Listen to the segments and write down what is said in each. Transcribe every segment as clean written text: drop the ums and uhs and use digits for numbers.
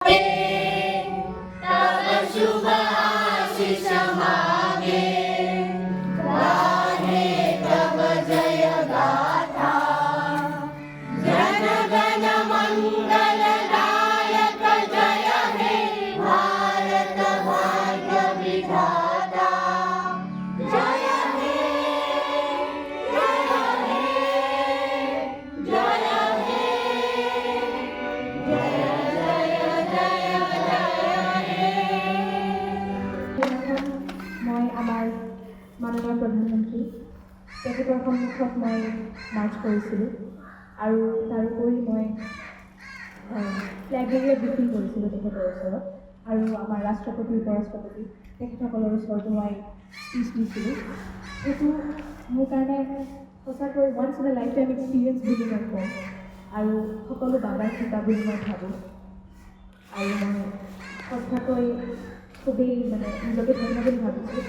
तव शुभ आशीष मांगे, गाहे तव जय गाथा। जन गण मंगलदायक जय हे भारत भाग्य विधाता। जय हे जय हे जय हे जय মই আমাৰ মাননীয় প্ৰধানমন্ত্ৰী তেখেতৰ সন্মুখত মই মাৰ্চ কৰিছিলোঁ আৰু তাৰোপৰি মই ফ্লেগেৰে ব্ৰিফিং কৰিছিলোঁ তেখেতৰ ওচৰত আৰু আমাৰ ৰাষ্ট্ৰপতি উপৰাষ্ট্ৰপতি তেখেতসকলৰ ওচৰতো মই স্পীচ দিছিলোঁ। এইটো মোৰ কাৰণে সঁচাকৈ once in a life time experience বুলি মই কওঁ আৰু সকলো বাবাৰ কৃপা বুলি মই ভাবোঁ আৰু মই সঁচাকৈ খুবেই নিজকে ধন্য বুলি ভাবিছোঁ।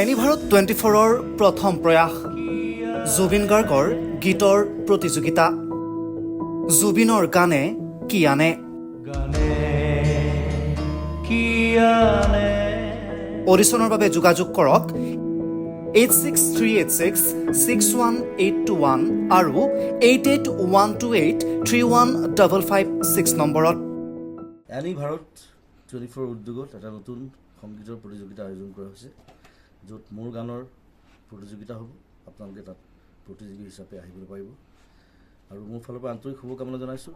এনি ভাৰত 24ৰ প্ৰথম প্ৰয়াস জুবিন গাৰ্গৰ গীতৰ প্ৰতিযোগিতা জুবিনৰ গানে কি আনে। অডিশ্যনৰ বাবে যোগাযোগ কৰক 8638661821 আৰু 8812831556 নম্বৰত। এনি ভাৰত 24 উদ্যোগত এটা নতুন সংগীতৰ প্ৰতিযোগিতা আয়োজন কৰা হৈছে, য'ত মোৰ গানৰ প্ৰতিযোগিতা হ'ব। আপোনালোকে তাত প্ৰতিযোগী হিচাপে আহিবলৈ পাৰিব আৰু মোৰ ফালৰ পৰা আন্তৰিক শুভকামনা জনাইছোঁ।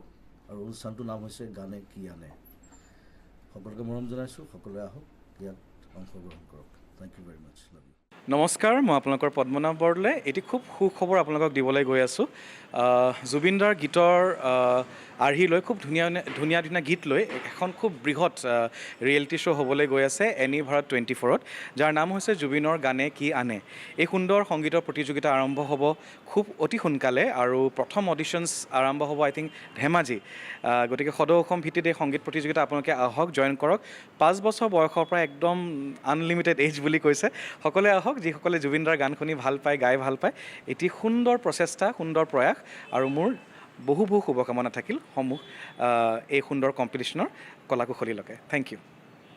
আৰু অনুষ্ঠানটোৰ নাম হৈছে গানে কি আনে। সকলোকে মৰম জনাইছোঁ, সকলোৱে আহক, ইয়াত অংশগ্ৰহণ কৰক। Thank you very much. Love you. নমস্কাৰ, মই আপোনালোকৰ পদ্মনাভ বৰদলৈ। এটি খুব সুখবৰ আপোনালোকক দিবলৈ গৈ আছোঁ। জুবিন দাৰ গীতৰ আৰ্হি লৈ খুব ধুনীয়া ধুনীয়া গীত লৈ এখন খুব বৃহৎ ৰিয়েলিটি শ্ব' হ'বলৈ গৈ আছে এনি ভাৰত 24ত, যাৰ নাম হৈছে জুবিনৰ গানে কি আনে। এই সুন্দৰ সংগীতৰ প্ৰতিযোগিতা আৰম্ভ হ'ব খুব অতি সোনকালে আৰু প্ৰথম অডিশ্যনছ আৰম্ভ হ'ব আই থিংক ধেমাজি। গতিকে সদৌ অসম ভিত্তিত এই সংগীত প্ৰতিযোগিতা আপোনালোকে আহক, জইন কৰক। 5 বছৰ বয়সৰ পৰা একদম আনলিমিটেড এজ বুলি কৈছে, সকলোৱে আহক যিসকলে জুবিন দাৰ গান শুনি ভাল পায়, গাই ভাল পায়। এটি সুন্দৰ প্ৰচেষ্টা, সুন্দৰ প্ৰয়াস আৰু মোৰ বহু শুভকামনা থাকিল এই সুন্দৰ কম্পিটিশ্যনৰ কলাকুশলীলৈকে। Thank U.